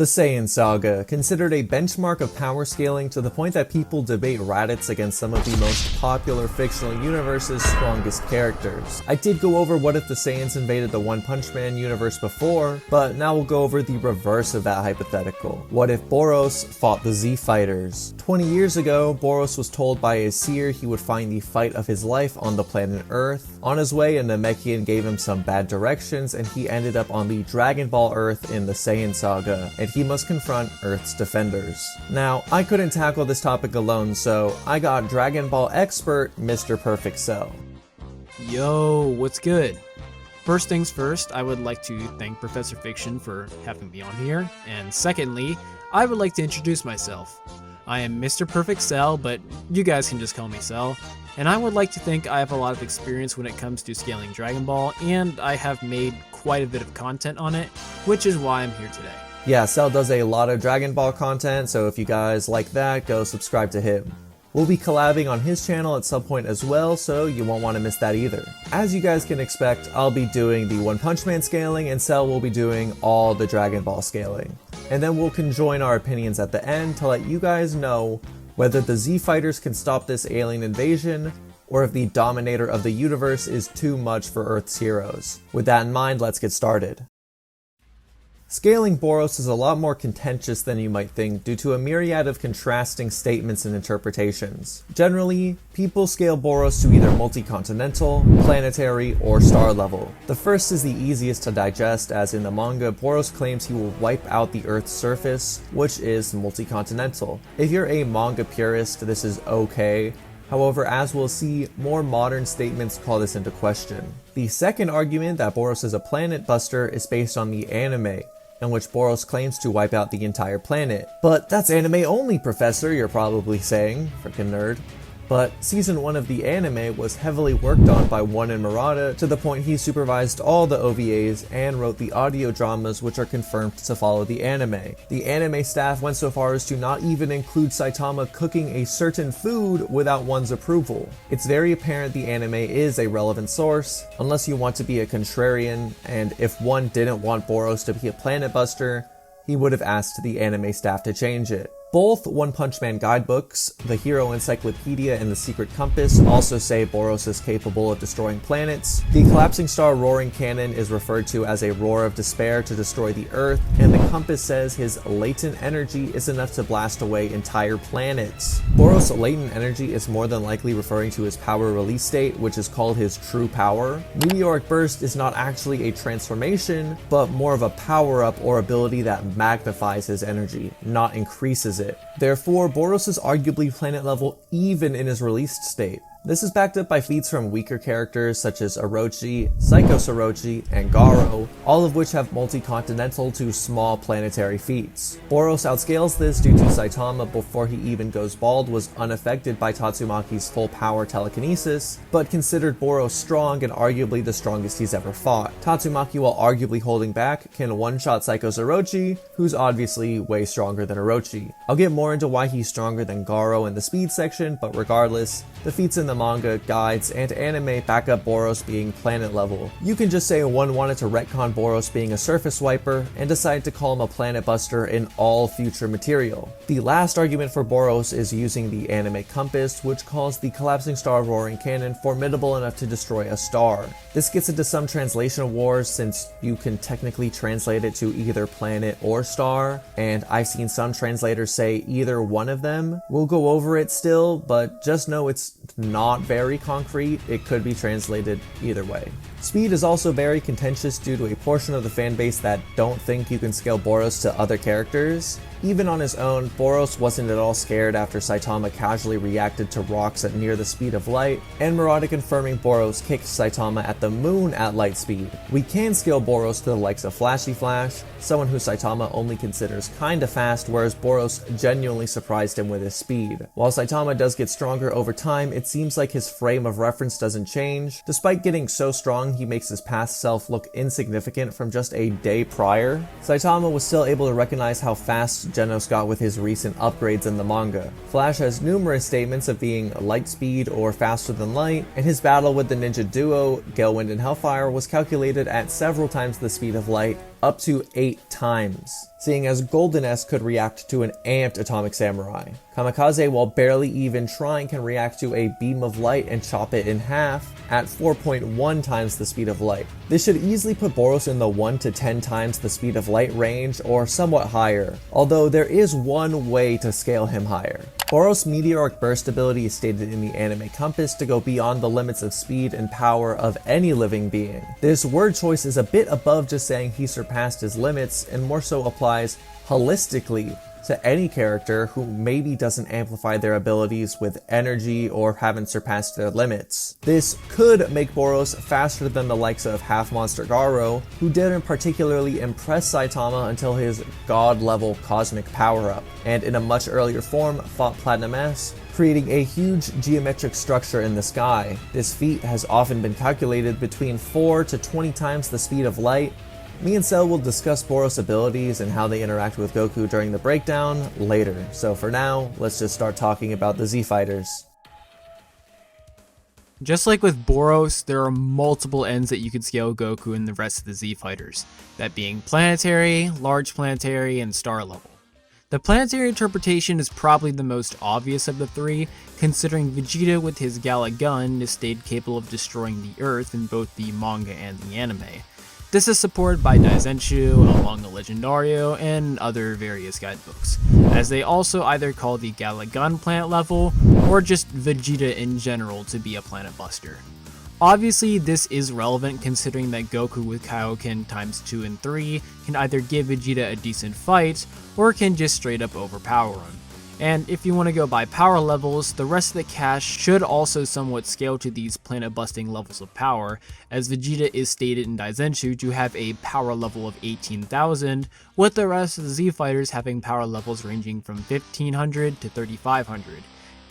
The Saiyan Saga, considered a benchmark of power scaling to the point that people debate Raditz against some of the most popular fictional universe's strongest characters. I did go over what if the Saiyans invaded the One Punch Man universe before, but now we'll go over the reverse of that hypothetical. What if Boros fought the Z Fighters? 20 years ago, Boros was told by a seer he would find the fight of his life on the planet Earth. On his way, a Namekian gave him some bad directions and he ended up on the Dragon Ball Earth in the Saiyan Saga, and he must confront Earth's defenders. Now, I couldn't tackle this topic alone, so I got Dragon Ball expert Mr. Perfect Cell. Yo, what's good? First things first, I would like to thank Professor Fiction for having me on here, and secondly, I would like to introduce myself. I am Mr. Perfect Cell, but you guys can just call me Cell, and I would like to think I have a lot of experience when it comes to scaling Dragon Ball, and I have made quite a bit of content on it, which is why I'm here today. Yeah, Cell does a lot of Dragon Ball content, so if you guys like that, go subscribe to him. We'll be collabing on his channel at some point as well, so you won't want to miss that either. As you guys can expect, I'll be doing the One Punch Man scaling, and Cell will be doing all the Dragon Ball scaling. And then we'll conjoin our opinions at the end to let you guys know whether the Z Fighters can stop this alien invasion, or if the Dominator of the universe is too much for Earth's heroes. With that in mind, let's get started. Scaling Boros is a lot more contentious than you might think due to a myriad of contrasting statements and interpretations. Generally, people scale Boros to either multi-continental, planetary, or star level. The first is the easiest to digest, as in the manga, Boros claims he will wipe out the Earth's surface, which is multi-continental. If you're a manga purist, this is okay. However, as we'll see, more modern statements call this into question. The second argument that Boros is a planet buster is based on the anime, in which Boros claims to wipe out the entire planet. But that's anime only, Professor, you're probably saying, frickin' nerd. But season 1 of the anime was heavily worked on by One and Murata to the point he supervised all the OVAs and wrote the audio dramas which are confirmed to follow the anime. The anime staff went so far as to not even include Saitama cooking a certain food without One's approval. It's very apparent the anime is a relevant source, unless you want to be a contrarian, and if One didn't want Boros to be a planet buster, he would have asked the anime staff to change it. Both One Punch Man guidebooks, the Hero Encyclopedia and the Secret Compass, also say Boros is capable of destroying planets. The collapsing star roaring cannon is referred to as a roar of despair to destroy the Earth, and the compass says his latent energy is enough to blast away entire planets. Boros' latent energy is more than likely referring to his power release state, which is called his true power. Meteoric burst is not actually a transformation, but more of a power-up or ability that magnifies his energy, not increases it. Therefore, Boros is arguably planet level even in his released state. This is backed up by feats from weaker characters such as Orochi, Psychos Orochi, and Garo, all of which have multi-continental to small planetary feats. Boros outscales this due to Saitama before he even goes bald was unaffected by Tatsumaki's full power telekinesis, but considered Boros strong and arguably the strongest he's ever fought. Tatsumaki, while arguably holding back, can one-shot Psychos Orochi, who's obviously way stronger than Orochi. I'll get more into why he's stronger than Garo in the speed section, but regardless, the feats in the manga, guides, and anime back up Boros being planet level. You can just say One wanted to retcon Boros being a surface wiper and decided to call him a planet buster in all future material. The last argument for Boros is using the anime compass, which calls the collapsing star roaring cannon formidable enough to destroy a star. This gets into some translation wars since you can technically translate it to either planet or star, and I've seen some translators say either one of them. We'll go over it still, but just know it's not very concrete. It could be translated either way. Speed is also very contentious due to a portion of the fanbase that don't think you can scale Boros to other characters. Even on his own, Boros wasn't at all scared after Saitama casually reacted to rocks at near the speed of light, and Murata confirming Boros kicked Saitama at the moon at light speed. We can scale Boros to the likes of Flashy Flash, someone who Saitama only considers kinda fast, whereas Boros genuinely surprised him with his speed. While Saitama does get stronger over time, it seems like his frame of reference doesn't change. Despite getting so strong, he makes his past self look insignificant from just a day prior. Saitama was still able to recognize how fast Genos got with his recent upgrades in the manga. Flash has numerous statements of being light speed or faster than light, and his battle with the ninja duo, Galewind and Hellfire, was calculated at several times the speed of light, up to 8 times, seeing as Golden S could react to an amped Atomic Samurai. Kamikaze, while barely even trying, can react to a beam of light and chop it in half at 4.1 times the speed of light. This should easily put Boros in the 1 to 10 times the speed of light range, or somewhat higher, although there is one way to scale him higher. Boros' Meteoric Burst ability is stated in the anime compass to go beyond the limits of speed and power of any living being. This word choice is a bit above just saying he surpassed his limits, and more so applies holistically to any character who maybe doesn't amplify their abilities with energy or haven't surpassed their limits. This could make Boros faster than the likes of Half Monster Garo, who didn't particularly impress Saitama until his god-level cosmic power-up, and in a much earlier form fought Platinum S, creating a huge geometric structure in the sky. This feat has often been calculated between 4 to 20 times the speed of light. Me and Cell will discuss Boros' abilities and how they interact with Goku during the breakdown later, so for now, let's just start talking about the Z Fighters. Just like with Boros, there are multiple ends that you could scale Goku and the rest of the Z Fighters, that being planetary, large planetary, and star level. The planetary interpretation is probably the most obvious of the three, considering Vegeta with his Gala gun is stated capable of destroying the Earth in both the manga and the anime. This is supported by Daizenshu, along the Legendario, and other various guidebooks, as they also either call the Gala gun planet level, or just Vegeta in general to be a planet buster. Obviously, this is relevant considering that Goku with Kaioken times 2 and 3 can either give Vegeta a decent fight, or can just straight up overpower him. And if you want to go by power levels, the rest of the cast should also somewhat scale to these planet-busting levels of power, as Vegeta is stated in Daizenshu to have a power level of 18,000, with the rest of the Z Fighters having power levels ranging from 1500 to 3500.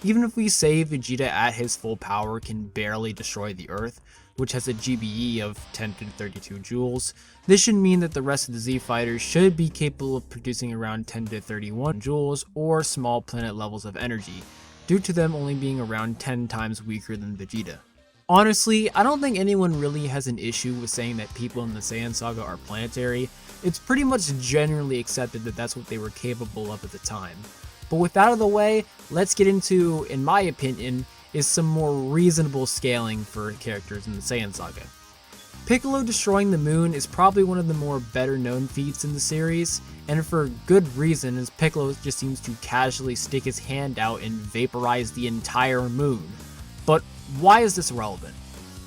Even if we say Vegeta at his full power can barely destroy the Earth, which has a GBE of 10 to 32 joules, this should mean that the rest of the Z Fighters should be capable of producing around 10 to 31 joules or small planet levels of energy, due to them only being around 10 times weaker than Vegeta. Honestly, I don't think anyone really has an issue with saying that people in the Saiyan Saga are planetary. It's pretty much generally accepted that that's what they were capable of at the time. But with that out of the way, let's get into, in my opinion, is some more reasonable scaling for characters in the Saiyan Saga. Piccolo destroying the moon is probably one of the more better known feats in the series, and for good reason, as Piccolo just seems to casually stick his hand out and vaporize the entire moon. But why is this relevant?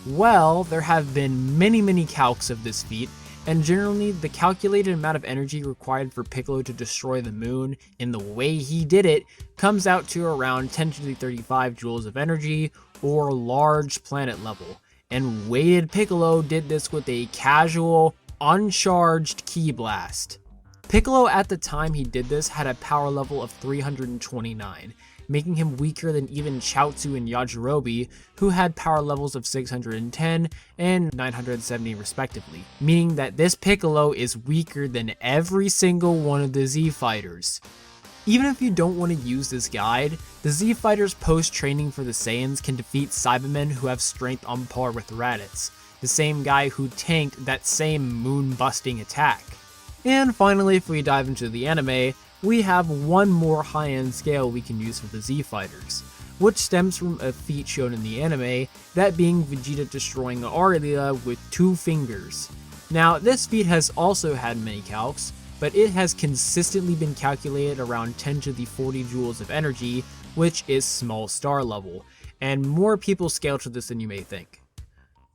Well, there have been many calcs of this feat, and generally the calculated amount of energy required for Piccolo to destroy the moon in the way he did it comes out to around 10 to the 35 joules of energy, or large planet level, and weighted Piccolo did this with a casual, uncharged ki blast. Piccolo at the time he did this had a power level of 329, making him weaker than even Chaozu and Yajirobe, who had power levels of 610 and 970 respectively, meaning that this Piccolo is weaker than every single one of the Z Fighters. Even if you don't want to use this guide, the Z Fighters post-training for the Saiyans can defeat Cybermen who have strength on par with Raditz, the same guy who tanked that same moon-busting attack. And finally, if we dive into the anime, we have one more high-end scale we can use for the Z Fighters, which stems from a feat shown in the anime, that being Vegeta destroying Aurelia with 2 fingers. Now, this feat has also had many calcs, but it has consistently been calculated around 10 to the 40 joules of energy, which is small star level, and more people scale to this than you may think.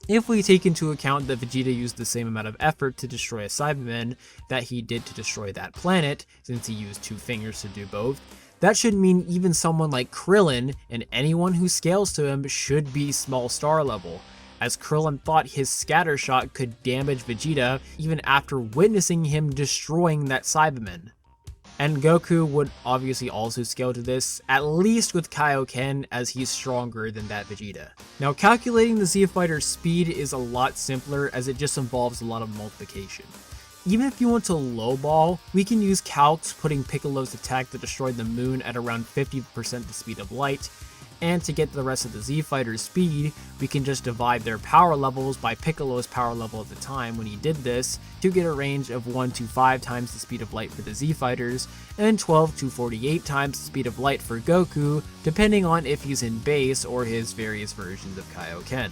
If we take into account that Vegeta used the same amount of effort to destroy a Cyberman that he did to destroy that planet, since he used 2 fingers to do both, that should mean even someone like Krillin and anyone who scales to him should be small star level, as Krillin thought his scatter shot could damage Vegeta even after witnessing him destroying that Cyberman. And Goku would obviously also scale to this, at least with Kaioken, as he's stronger than that Vegeta. Now, calculating the Z Fighter's speed is a lot simpler, as it just involves a lot of multiplication. Even if you want to lowball, we can use calcs putting Piccolo's attack that destroyed the moon at around 50% the speed of light, and to get the rest of the Z Fighters' speed, we can just divide their power levels by Piccolo's power level at the time when he did this to get a range of 1 to 5 times the speed of light for the Z Fighters, and 12 to 48 times the speed of light for Goku, depending on if he's in base or his various versions of Kaioken.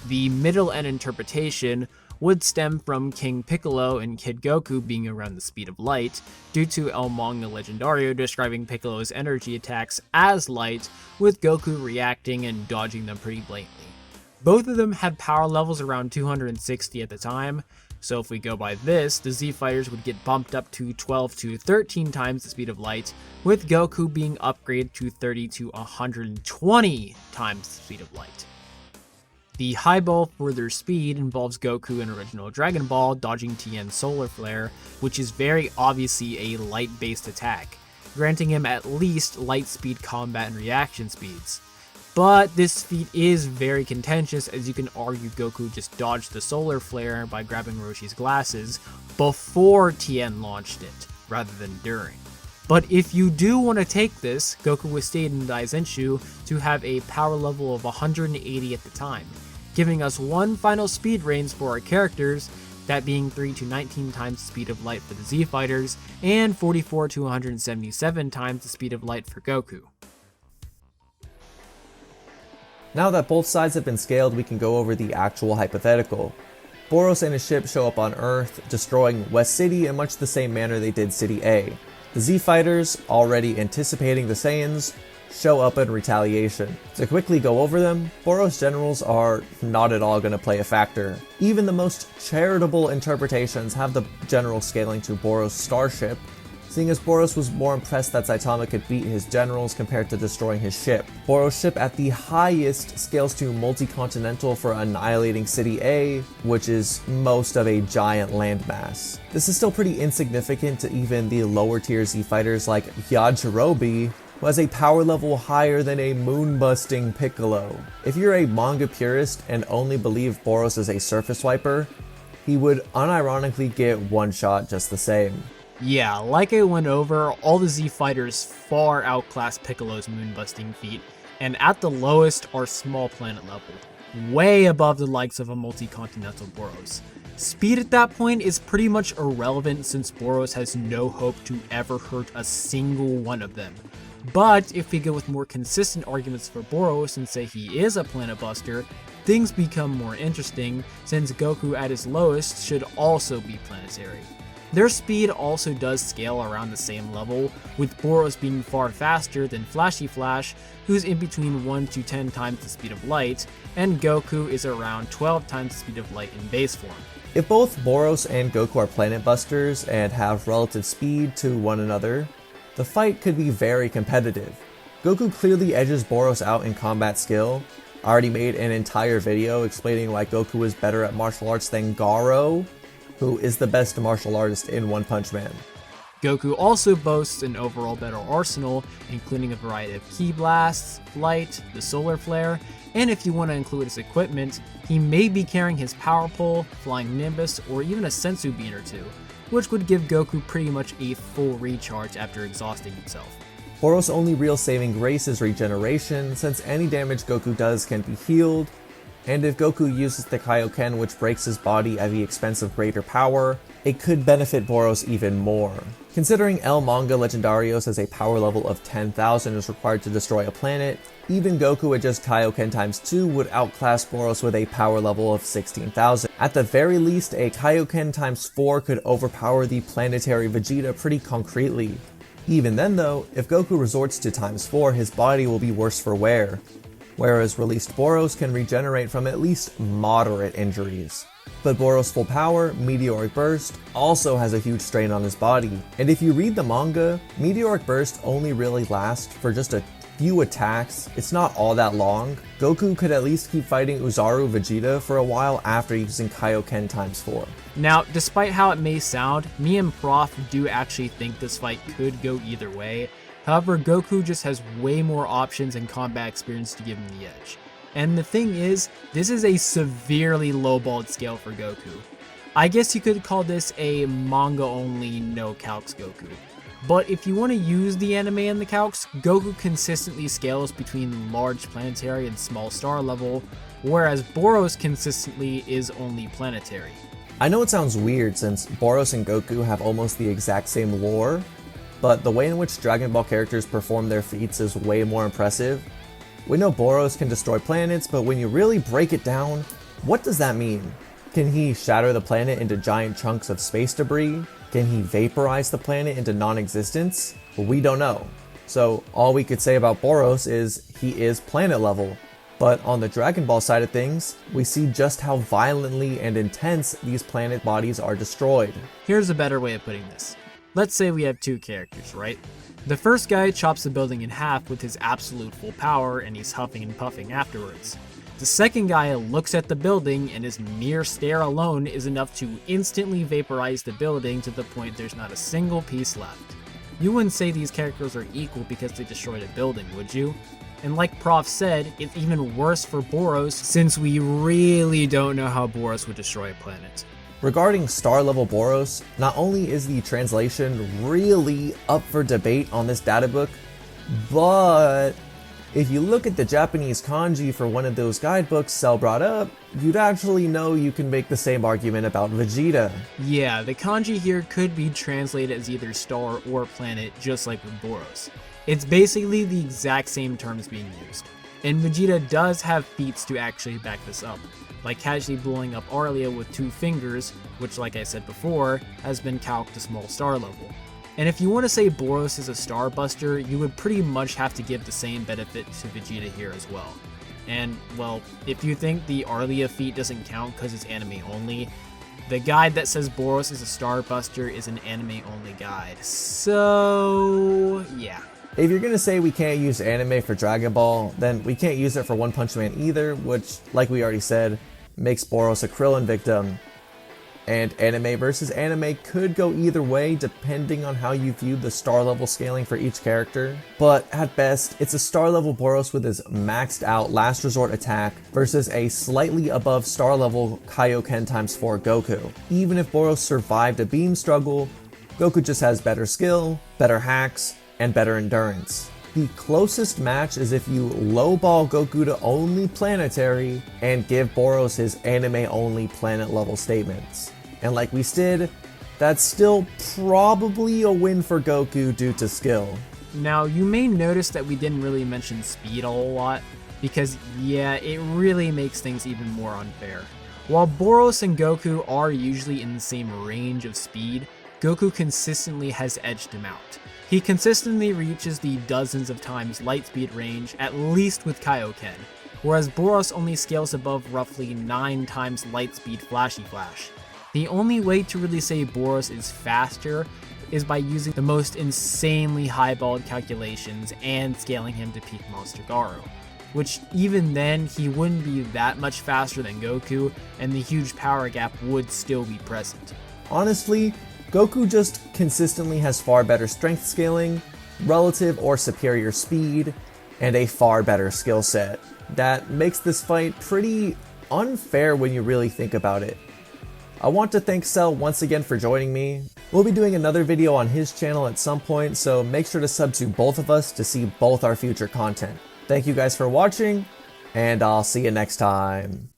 The middle end interpretation would stem from King Piccolo and Kid Goku being around the speed of light, due to El Manga Legendario describing Piccolo's energy attacks as light, with Goku reacting and dodging them pretty blatantly. Both of them had power levels around 260 at the time, so if we go by this, the Z Fighters would get bumped up to 12 to 13 times the speed of light, with Goku being upgraded to 30 to 120 times the speed of light. The highball for their speed involves Goku in original Dragon Ball dodging Tien's solar flare, which is very obviously a light-based attack, granting him at least light speed combat and reaction speeds. But this feat is very contentious, as you can argue Goku just dodged the solar flare by grabbing Roshi's glasses before Tien launched it, rather than during. But if you do want to take this, Goku was stated in Daizenshu to have a power level of 180 at the time, giving us one final speed range for our characters, that being 3 to 19 times the speed of light for the Z Fighters, and 44 to 177 times the speed of light for Goku. Now that both sides have been scaled, we can go over the actual hypothetical. Boros and his ship show up on Earth, destroying West City in much the same manner they did City A. The Z Fighters, already anticipating the Saiyans, show up in retaliation. To quickly go over them, Boros' generals are not at all going to play a factor. Even the most charitable interpretations have the generals scaling to Boros' starship, seeing as Boros was more impressed that Saitama could beat his generals compared to destroying his ship. Boros' ship at the highest scales to multi-continental for annihilating City A, which is most of a giant landmass. This is still pretty insignificant to even the lower tier Z fighters like Yajirobe, who has a power level higher than a moon-busting Piccolo. If you're a manga purist and only believe Boros is a surface wiper, he would unironically get one shot just the same. Yeah, like I went over, all the Z Fighters far outclass Piccolo's moon-busting feat, and at the lowest are small planet level, way above the likes of a multi-continental Boros. Speed at that point is pretty much irrelevant since Boros has no hope to ever hurt a single one of them. But if we go with more consistent arguments for Boros and say he is a planet buster, things become more interesting since Goku at his lowest should also be planetary. Their speed also does scale around the same level, with Boros being far faster than Flashy Flash, who's in between 1 to 10 times the speed of light, and Goku is around 12 times the speed of light in base form. If both Boros and Goku are planet busters and have relative speed to one another, the fight could be very competitive. Goku clearly edges Boros out in combat skill. I already made an entire video explaining why Goku is better at martial arts than Garo, who is the best martial artist in One Punch Man. Goku also boasts an overall better arsenal, including a variety of ki blasts, flight, the solar flare, and if you want to include his equipment, he may be carrying his power pole, flying nimbus, or even a sensu bean or two, which would give Goku pretty much a full recharge after exhausting himself. Boros' only real saving grace is regeneration, since any damage Goku does can be healed, and if Goku uses the Kaioken, which breaks his body at the expense of greater power, it could benefit Boros even more. Considering El Manga Legendarios has a power level of 10,000 is required to destroy a planet, even Goku at just Kaioken times 2 would outclass Boros with a power level of 16,000. At the very least, a Kaioken times 4 could overpower the planetary Vegeta pretty concretely. Even then though, if Goku resorts to times 4, his body will be worse for wear, whereas released Boros can regenerate from at least moderate injuries. But Boros' full power, Meteoric Burst, also has a huge strain on his body, and if you read the manga, Meteoric Burst only really lasts for just a few attacks. It's not all that long. Goku could at least keep fighting Uzaru Vegeta for a while after using Kaioken times 4. Now, despite how it may sound, me and Prof do actually think this fight could go either way. However, Goku just has way more options and combat experience to give him the edge. And the thing is, this is a severely lowballed scale for Goku. I guess you could call this a manga-only no-calcs Goku. But if you want to use the anime and the calcs, Goku consistently scales between large planetary and small star level, whereas Boros consistently is only planetary. I know it sounds weird since Boros and Goku have almost the exact same lore, but the way in which Dragon Ball characters perform their feats is way more impressive. We know Boros can destroy planets, but when you really break it down, what does that mean? Can he shatter the planet into giant chunks of space debris? Can he vaporize the planet into non-existence? Well, we don't know. So all we could say about Boros is he is planet level. But on the Dragon Ball side of things, we see just how violently and intense these planet bodies are destroyed. Here's a better way of putting this. Let's say we have two characters, right? The first guy chops the building in half with his absolute full power and he's huffing and puffing afterwards. The second guy looks at the building and his mere stare alone is enough to instantly vaporize the building to the point there's not a single piece left. You wouldn't say these characters are equal because they destroyed a building, would you? And like Prof said, it's even worse for Boros since we really don't know how Boros would destroy a planet. Regarding star level Boros, not only is the translation really up for debate on this databook, but if you look at the Japanese kanji for one of those guidebooks Cell brought up, you'd actually know you can make the same argument about Vegeta. Yeah, the kanji here could be translated as either star or planet, just like with Boros. It's basically the exact same terms being used. And Vegeta does have feats to actually back this up, like casually blowing up Arlia with 2 fingers, which like I said before, has been calced to small star level. And if you want to say Boros is a star buster, you would pretty much have to give the same benefit to Vegeta here as well. And, well, if you think the Arlia feat doesn't count because it's anime only, the guide that says Boros is a star buster is an anime only guide. So, yeah. If you're gonna say we can't use anime for Dragon Ball, then we can't use it for One Punch Man either, which, like we already said, makes Boros a Krillin victim. And anime versus anime could go either way depending on how you view the star level scaling for each character. But at best, it's a star level Boros with his maxed out last resort attack versus a slightly above star level Kaioken x4 Goku. Even if Boros survived a beam struggle, Goku just has better skill, better hacks, and better endurance. The closest match is if you lowball Goku to only planetary and give Boros his anime only planet level statements. And like we said, that's still probably a win for Goku due to skill. Now you may notice that we didn't really mention speed a whole lot, because yeah, it really makes things even more unfair. While Boros and Goku are usually in the same range of speed, Goku consistently has edged him out. He consistently reaches the dozens of times light speed range, at least with Kaioken, whereas Boros only scales above roughly 9 times light speed flashy flash. The only way to really say Boros is faster is by using the most insanely highballed calculations and scaling him to peak Monster Garo, which even then he wouldn't be that much faster than Goku and the huge power gap would still be present. Honestly, Goku just consistently has far better strength scaling, relative or superior speed, and a far better skill set. That makes this fight pretty unfair when you really think about it. I want to thank Cell once again for joining me. We'll be doing another video on his channel at some point, so make sure to sub to both of us to see both our future content. Thank you guys for watching, and I'll see you next time.